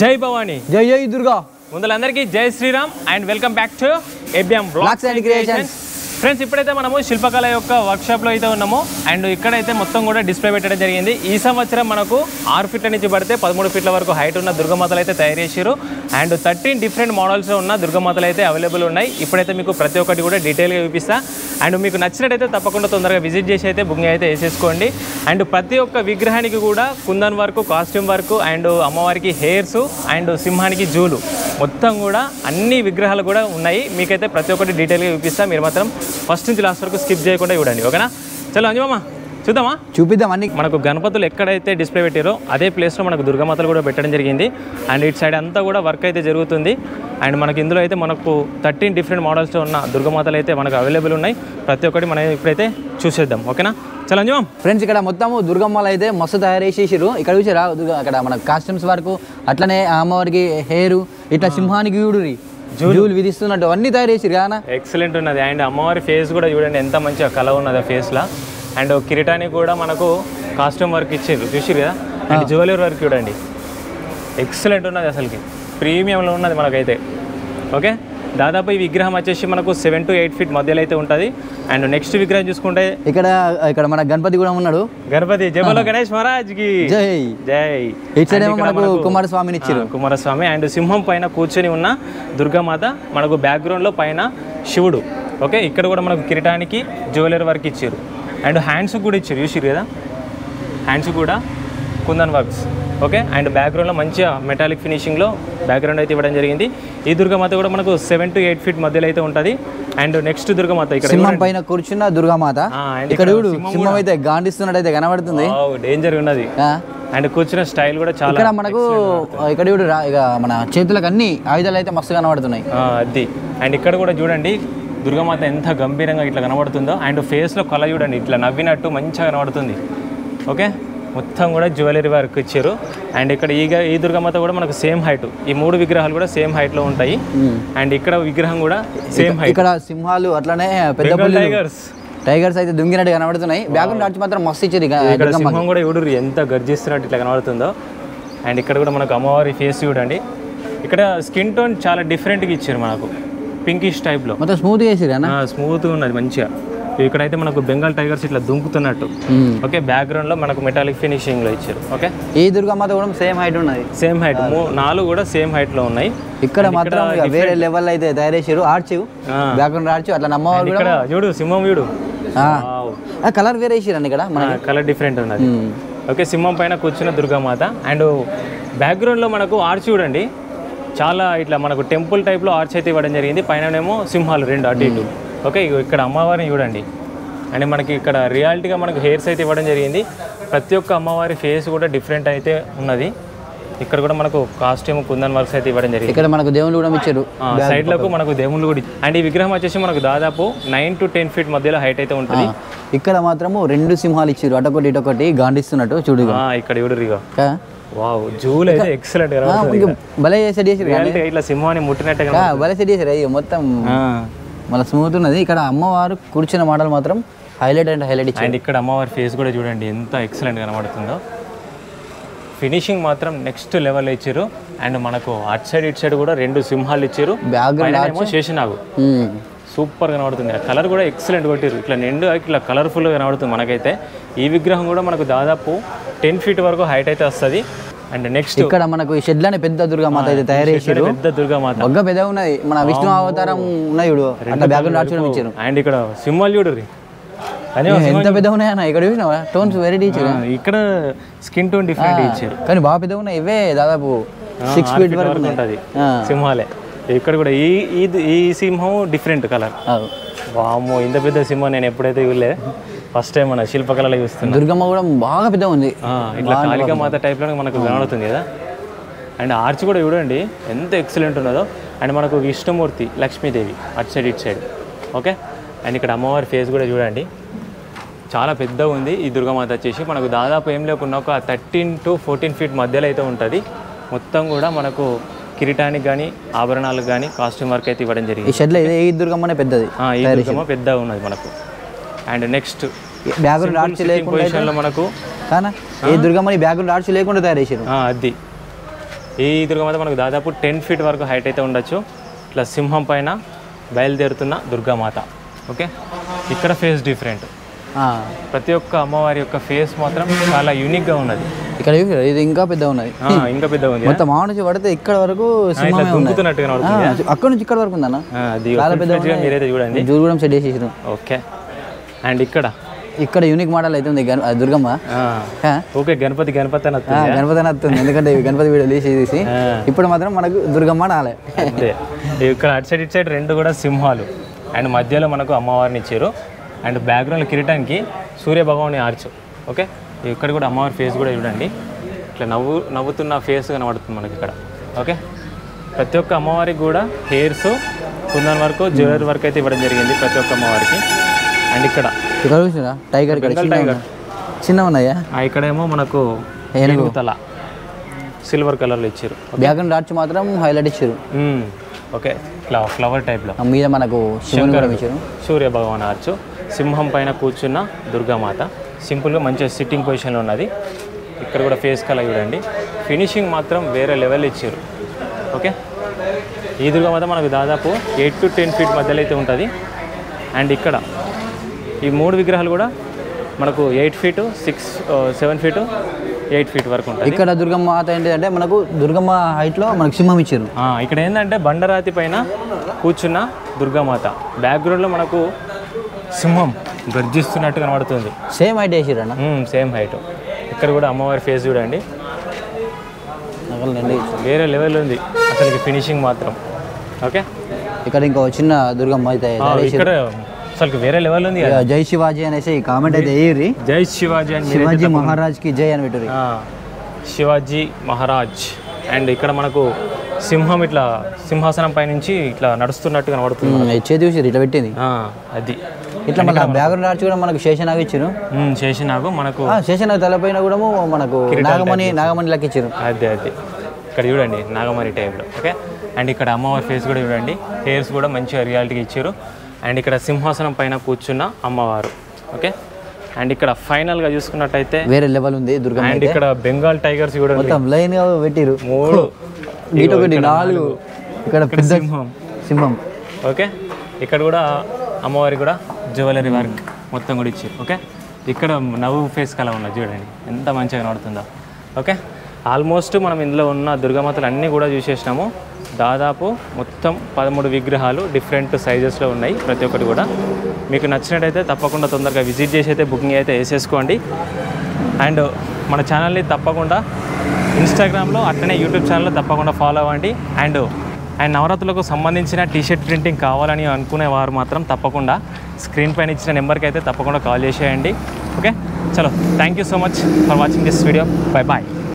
జై భవానీ, జై జై దుర్గా. ముందులందరికీ జై Shri Ram and welcome back to ABM blogs and creations. Friends, ఇప్పుడైతే మనము శిల్పకళ యొక్క వర్క్షాప్లో అయితే ఉన్నాము. అండ్ ఇక్కడైతే మొత్తం కూడా డిస్ప్లే పెట్టడం జరిగింది. ఈ సంవత్సరం మనకు 6 ఫీట్ల నుంచి పడితే 13 ఫీట్ల వరకు హైట్ ఉన్న దుర్గమాతలు అయితే తయారు చేశారు. అండ్ 13 డిఫరెంట్ మోడల్స్లో ఉన్న దుర్గమాతలు అయితే అవైలబుల్ ఉన్నాయి. ఇప్పుడైతే మీకు ప్రతి ఒక్కటి కూడా డీటెయిల్గా చూపిస్తా. అండ్ మీకు నచ్చినట్టయితే తప్పకుండా తొందరగా విజిట్ చేసి అయితే బుకింగ్ అయితే వేసేసుకోండి. అండ్ ప్రతి ఒక్క విగ్రహానికి కూడా kundan work, costume work, and అమ్మవారికి హెయిర్స్, అండ్ సింహానికి జూలు, మొత్తం కూడా అన్ని విగ్రహాలు కూడా ఉన్నాయి. మీకైతే ప్రతి ఒక్కటి డీటెయిల్గా చూపిస్తా. మీరు మాత్రం ఫస్ట్ నుంచి లాస్ట్ వరకు స్కిప్ చేయకుండా చూడండి, ఓకేనా? చలో అంజమ్మ చూద్దామా, చూపిద్దాం. అన్ని మనకు గణపతులు ఎక్కడైతే డిస్ప్లే పెట్టారో అదే ప్లేస్లో మనకు దుర్గమాతలు కూడా పెట్టడం జరిగింది. అండ్ ఇటు సైడ్ అంతా కూడా వర్క్ అయితే జరుగుతుంది. అండ్ మనకి ఇందులో అయితే మనకు 13 డిఫరెంట్ మోడల్స్లో ఉన్న దుర్గమాతలు అయితే మనకు అవైలబుల్ ఉన్నాయి. ప్రతి ఒక్కటి మనం ఇప్పుడైతే చూసేద్దాం, ఓకేనా? చలో అంజమ్మ. ఫ్రెండ్స్, ఇక్కడ మొత్తము దుర్గమ్మలు అయితే మస్తు తయారు చేసేసారు. ఇక్కడ చూసారా, అక్కడ మన కాస్ట్యూమ్స్ వరకు, అట్లనే అమ్మవారికి హెయిర్, ఇట్లా సింహానికి జూలు విధిస్తున్నట్టు అన్ని తయారు చేసిరు కదా. ఎక్సలెంట్ ఉన్నది. అండ్ అమ్మవారి ఫేస్ కూడా చూడండి ఎంత మంచిగా కళ ఉన్నది ఆ ఫేస్లో. అండ్ కిరీటానికి కూడా మనకు కాస్ట్యూమ్ వర్క్ ఇచ్చారు, చూసిరు కదా. అండ్ జ్యువెలరీ వర్క్ చూడండి, ఎక్సలెంట్ ఉన్నది, అసలుకి ప్రీమియంలో ఉన్నది మనకైతే. ఓకే, దాదాపు ఈ విగ్రహం వచ్చేసి మనకు 7 to 8 ఫీట్ మధ్యలో అయితే ఉంటుంది. అండ్ నెక్స్ట్ విగ్రహం చూసుకుంటే ఇక్కడ మన గణపతి కూడా ఉన్నాడు. గణపతి జయబలో గణేష్ మహారాజ్కి జై జై. మనకు కుమారస్వామిని ఇచ్చారు, కుమారస్వామి. అండ్ సింహం పైన కూర్చొని ఉన్న దుర్గామాత, మనకు బ్యాక్గ్రౌండ్లో పైన శివుడు. ఓకే, ఇక్కడ కూడా మనకు కిరీటానికి జ్యువెలరీ వర్క్ ఇచ్చారు. అండ్ హ్యాండ్స్ కూడా ఇచ్చారు, చూసిరు కదా, హ్యాండ్స్ కూడా కుందన్ వర్క్స్. ఓకే, అండ్ బ్యాక్గ్రౌండ్లో మంచిగా మెటాలిక్ ఫినిషింగ్లో బ్యాక్గ్రౌండ్ అయితే ఇవ్వడం జరిగింది. ఈ దుర్గామాత కూడా మనకు 7 to 8 ఫీట్ మధ్యలో అయితే ఉంటుంది. అండ్ నెక్స్ట్ దుర్గామాత ఇక్కడ సింహం పైన కూర్చున్న దుర్గామాత. ఇక్కడ సింహం అయితే గాండిస్తున్నట్టు అయితే కనబడుతుంది, డేంజర్ ఉన్నది. అండ్ కూర్చున్న స్టైల్ కూడా చాలా. ఇక్కడ మనకు ఇక్కడ ఇక మన చేతులకు అన్ని ఆయుధాలు అయితే మస్తు కనబడుతున్నాయి, అది. అండ్ ఇక్కడ కూడా చూడండి దుర్గామాత ఎంత గంభీరంగా ఇట్లా కనబడుతుందో. అండ్ ఫేస్లో కళ చూడండి, ఇట్లా నవ్వినట్టు మంచిగా కనబడుతుంది. ఓకే, మొత్తం కూడా జ్యువెలరీ వర్క్ ఇచ్చారు. అండ్ ఇక్కడ ఈ దుర్గామాత కూడా మనకు సేమ్ హైట్, ఈ 3 విగ్రహాలు కూడా సేమ్ హైట్లో ఉంటాయి. అండ్ ఇక్కడ విగ్రహం కూడా సేమ్ హైట్. ఇక్కడ సింహాలు, అట్లనే పెద్ద టైగర్స్ అయితే దుంగినట్టు కనబడుతున్నాయి. బ్యాక్గ్రౌండ్ ఆర్చ్ మాత్రం మస్తు ఇచ్చేది. ఇక్కడ సింహం కూడా చూడరు ఎంత గర్జిస్తున్నట్టు ఇట్లా కనబడుతుందో. అండ్ ఇక్కడ కూడా మనకు అమ్మవారి ఫేస్ చూడండి. ఇక్కడ స్కిన్ టోన్ చాలా డిఫరెంట్గా ఇచ్చారు, మనకు పింకిష్ టైప్లో, మొత్తం స్మూత్గా వేసారు, స్మూత్గా ఉన్నది మంచిగా. ఇక్కడైతే మనకు బెంగాల్ టైగర్స్ ఇట్లా దుంకుతున్నట్టు. ఓకే, బ్యాక్గ్రౌండ్లో మనకు మెటాలిక్ ఫినిషింగ్లో ఇచ్చారు. ఓకే, ఈ దుర్గామాత కూడా సేమ్ హైట్ ఉన్నది, సేమ్ హైట్, 4 కూడా సేమ్ హైట్లో ఉన్నాయి. ఇక్కడ మాత్రం వేరే లెవెల్ అయితే తయారు చేసారు. ఆర్చ్, బ్యాక్గ్రౌండ్ ఆర్చ్, అట్లా నమ్మవాళ్ళు. ఇక్కడ చూడు సింహం చూడు, కలర్ వేరే వేసారండి, ఇక్కడ కలర్ డిఫరెంట్ ఉన్నది. ఓకే, సింహం పైన కూర్చున్న దుర్గామాత. అండ్ బ్యాక్గ్రౌండ్లో మనకు ఆర్చ్ చూడండి, చాలా ఇట్లా మనకు టెంపుల్ టైప్లో ఆర్చ్ అయితే ఇవ్వడం జరిగింది. పైననేమో సింహాలు 2 అటు ఇటు. ఓకే, ఇక్కడ అమ్మవారిని చూడండి. అండ్ మనకి ఇక్కడ రియాలిటీగా మనకు హెయిర్స్ అయితే ఇవ్వడం జరిగింది. ప్రతి ఒక్క అమ్మవారి ఫేస్ కూడా డిఫరెంట్ అయితే ఉన్నది. ఇక్కడ కూడా మనకు కాస్ట్యూమ్ కుందన్ వర్క్స్ అయితే ఇవ్వడం జరిగింది. ఇక్కడ మనకు దేవుళ్ళు కూడా ఇచ్చారు, సైడ్లకు మనకు దేవుళ్ళు కూడా. అండ్ ఈ విగ్రహం వచ్చేసి మనకు దాదాపు 9 to 10 ఫీట్ మధ్యలో హైట్ అయితే ఉంటుంది. ఇక్కడ మాత్రము 2 సింహాలు ఇచ్చారు, అటొకటి ఇటొకటి గాండిస్తున్నట్టు. చూడు ఇక్కడ చూడు, వావ్, జూలు అయితే ఎక్సలెంట్ భలే సెట్ చేసారు. ఇట్లా సింహాన్ని ముట్టినట్టుగా భలే సెట్ చేసారు, అయ్యో మొత్తం మళ్ళీ స్మూత్ ఉన్నది. ఇక్కడ అమ్మవారు కూర్చున్న మోడల్ మాత్రం హైలైట్ ఇచ్చారు. అండ్ ఇక్కడ అమ్మవారి ఫేస్ కూడా చూడండి ఎంత ఎక్సలెంట్ కనబడుతుందో. ఫినిషింగ్ మాత్రం నెక్స్ట్ లెవెల్ ఇచ్చారు. అండ్ మనకు అటు సైడ్ ఇటు సైడ్ కూడా 2 సింహాలు ఇచ్చారు. బ్యాక్గ్రౌండ్ శేషనాగు సూపర్ కనబడుతుంది. ఆ కలర్ కూడా ఎక్సలెంట్ కొట్టారు, ఇట్లా నిండు ఇట్లా కలర్ఫుల్గా కనబడుతుంది మనకైతే. ఈ విగ్రహం కూడా మనకు దాదాపు 10 ఫీట్ వరకు హైట్ అయితే వస్తుంది. అండ్ నెక్స్ట్ ఇక్కడ మనకు ఈ షెడ్ లోనే పెద్ద దుర్గామాత అయితే తయారు చేశారు. పెద్ద దుర్గామాత బగ్గ పెద్ద ఉన్నది, మన విష్ణు అవతారం ఉన్నాయి చూడు, బ్యాక్గ్రౌండ్ ఆర్చ్ ఇచ్చారు. అండ్ ఇక్కడ సింహాలు చూడు ఎంత పెద్ద ఉన్నాయన్న, ఇక్కడ చూసినావా టోన్స్ వెరైటీ ఇచ్చారు. ఇక్కడ స్కిన్ టోన్ డిఫరెంట్ ఇచ్చారు, కానీ బాగా పెద్ద ఉన్నాయి. ఇవే దాదాపు 6 ఫీట్ వరకు ఉంటుంది సింహాలే. ఇక్కడ కూడా ఈ సింహం డిఫరెంట్ కలర్. వామ్మో, ఇంత పెద్ద సింహం నేను ఎప్పుడైతే చూడలే, ఫస్ట్ టైం మన శిల్పకళలో చూస్తున్నాను. దుర్గమ్మ కూడా బాగా పెద్ద ఉంది, ఇట్లా కాళికామాత టైప్లో మనకు కనబడుతుంది కదా. అండ్ ఆర్చ్ కూడా చూడండి ఎంత ఎక్సలెంట్ ఉన్నదో. అండ్ మనకు విష్ణుమూర్తి, లక్ష్మీదేవి అటు సైడ్ ఇటు సైడ్. ఓకే, అండ్ ఇక్కడ అమ్మవారి ఫేస్ కూడా చూడండి, చాలా పెద్దగా ఉంది. ఈ దుర్గామాత వచ్చేసి మనకు దాదాపు ఏం లేకుండా ఒక 13 to 14 ఫీట్ మధ్యలో అయితే ఉంటుంది. మొత్తం కూడా మనకు కిరీటానికి కానీ ఆభరణాలకు కానీ కాస్ట్యూమ్ వర్క్ అయితే ఇవ్వడం జరిగింది. ఈ షెడ్లో ఈ దుర్గమ్మనే పెద్దది, ఈ దుర్గమ్మ పెద్దగా ఉన్నది మనకు. అండ్ నెక్స్ట్ బ్యాక్గ్రౌండ్ ఆర్చ్ లేకుండా మనకు ఈ దుర్గమ్మని బ్యాక్గ్రౌండ్ ఆర్చ్ లేకుండా తయారు చేశారు. అది ఈ దుర్గామాత మనకు దాదాపు 10 ఫీట్ వరకు హైట్ అయితే ఉండొచ్చు. ఇట్లా సింహం పైన బయలుదేరుతున్న దుర్గామాత. ఓకే, ఇక్కడ ఫేస్ డిఫరెంట్. ప్రతి ఒక్క అమ్మవారి యొక్క ఫేస్ మాత్రం చాలా యూనిక్గా ఉన్నది. ఇక్కడ ఇది ఇంకా పెద్ద ఉన్నది, ఇంకా పెద్ద ఉంది. మొత్తం మా నుంచి పడితే ఇక్కడ వరకు దుంకుతున్నట్టుగా అక్కడ నుంచి ఇక్కడ వరకు ఉందన్న, చాలా పెద్ద. మీరైతే చూడండి, జూలు సెట్ చేసేసారు. ఓకే, అండ్ ఇక్కడ యూనిక్ మోడల్ అయితే ఉంది దుర్గమ్మ. ఓకే, గణపతి గణపతి అని వస్తుంది, ఎందుకంటే గణపతి వీడియో తీసి ఇప్పుడు మాత్రం మనకు దుర్గమ్మ నాలే. అంతే, ఇక్కడ అటు సైడ్ ఇటు సైడ్ రెండు కూడా సింహాలు, అండ్ మధ్యలో మనకు అమ్మవారిని ఇచ్చారు. అండ్ బ్యాక్గ్రౌండ్ కిరీటానికి సూర్య భగవాని ఆర్చు. ఓకే, ఇక్కడ కూడా అమ్మవారి ఫేస్ కూడా చూడండి, ఇట్లా నవ్వుతున్న ఫేస్ కనబడుతుంది మనకి ఇక్కడ. ఓకే, ప్రతి ఒక్క అమ్మవారికి కూడా హెయిర్స్ కుందన్ వరకు జ్యువెలరీ వర్క్ అయితే ఇవ్వడం జరిగింది ప్రతి ఒక్క అమ్మవారికి. అండ్ ఇక్కడ చూసినా టైగర్ చిన్న ఉన్నాయా, ఇక్కడేమో మనకు ఏనుగు తల సిల్వర్ కలర్లో ఇచ్చారు. బ్యాక్గ్రౌండ్ ఆర్చ్ మాత్రం హైలైట్ ఇచ్చారు. ఓకే, ఇట్లా ఫ్లవర్ టైప్లో మీద మనకు సూర్య భగవాన్ ఆర్చు, సింహం పైన కూర్చున్న దుర్గామాత, సింపుల్గా మంచిగా సిట్టింగ్ పొజిషన్లో ఉన్నది. ఇక్కడ కూడా ఫేస్ కలర్ చూడండి, ఫినిషింగ్ మాత్రం వేరే లెవెల్ ఇచ్చారు. ఓకే, ఈ దుర్గామాత మనకు దాదాపు 8 to 10 ఫీట్ మధ్యలో అయితే ఉంటుంది. అండ్ ఇక్కడ ఈ 3 విగ్రహాలు కూడా మనకు 8 ఫీటు 7 ఫీటు 8 ఫీట్ వరకు ఉంటుంది. ఇక్కడ దుర్గమ్మ మాత ఏంటంటే మనకు దుర్గమ్మ హైట్లో మనకు సింహం ఇచ్చారు. ఇక్కడ ఏంటంటే బండరాతి పైన కూర్చున్న దుర్గామాత, బ్యాక్గ్రౌండ్లో మనకు సింహం గర్జిస్తున్నట్టు కనబడుతుంది. సేమ్ హైట్ వేసారన్న, సేమ్ హైట్. ఇక్కడ కూడా అమ్మవారి ఫేస్ చూడండి, వేరే లెవెల్ ఉంది అసలు ఫినిషింగ్ మాత్రం. ఓకే, ఇక్కడ ఇంకో చిన్న దుర్గమ్మ అయితే ఇక్కడ అసలు వేరే లెవెల్ ఉంది. జై శివాజీ అనేసి కామెంట్ అయితే వేయరి, జై శివాజీ అని, శివాజీ మహారాజ్ కి జై అని పెట్టారు, శివాజీ మహారాజ్. అండ్ ఇక్కడ మనకు సింహం ఇట్లా సింహాసనం పైనుంచి ఇట్లా నడుస్తున్నట్టు కనబడుతుంది. చేతి చూసి ఇట్లా పెట్టింది, అది ఇట్లా మన బ్యాక్గ్రౌండ్ ఆర్చ్ కూడా మనకు శేషనాగు ఇచ్చారు. శేషనాగు మనకు శేషనాగు తలపైన కూడా మనకు నాగమణి లెక్క ఇచ్చారు. అదే ఇక్కడ చూడండి నాగమణి టైప్లో. ఓకే, అండ్ ఇక్కడ అమ్మవారి ఫేస్ కూడా చూడండి, హెయిర్స్ కూడా మంచిగా రియాలిటీగా ఇచ్చారు. అండ్ ఇక్కడ సింహాసనం పైన కూర్చున్న అమ్మవారు. ఓకే, అండ్ ఇక్కడ ఫైనల్గా చూసుకున్నట్టయితే వేరే లెవెల్ ఉంది దుర్గమ్మ. అండ్ ఇక్కడ బెంగాల్ టైగర్స్ కూడా మొత్తం లైన్గా పెట్టిరు, 3 4 ఇక్కడ పెద్ద సింహం. ఓకే, ఇక్కడ కూడా అమ్మవారి కూడా జ్యువెలరీ వర్క్ మొత్తం కూడా ఇచ్చారు. ఓకే, ఇక్కడ నవ్వు ఫేస్ కలా ఉన్నది చూడండి, ఎంత మంచిగా కనబడుతుందో. ఓకే, ఆల్మోస్ట్ మనం ఇందులో ఉన్న దుర్గామాతలు అన్నీ కూడా చూసేసినాము. దాదాపు మొత్తం 13 విగ్రహాలు డిఫరెంట్ సైజెస్లో ఉన్నాయి. ప్రతి ఒక్కటి కూడా మీకు నచ్చినట్టయితే తప్పకుండా తొందరగా విజిట్ చేసి అయితే బుకింగ్ అయితే వేసేసుకోండి. అండ్ మన ఛానల్ని తప్పకుండా ఇన్స్టాగ్రామ్లో అట్లనే యూట్యూబ్ ఛానల్లో తప్పకుండా ఫాలో అవ్వండి. అండ్ నవరాత్రులకు సంబంధించిన టీషర్ట్ ప్రింటింగ్ కావాలని అనుకునే వారు మాత్రం తప్పకుండా స్క్రీన్ పైన ఇచ్చిన నెంబర్కి అయితే తప్పకుండా కాల్ చేసేయండి. ఓకే, చలో, thank you so much for watching this video. Bye bye.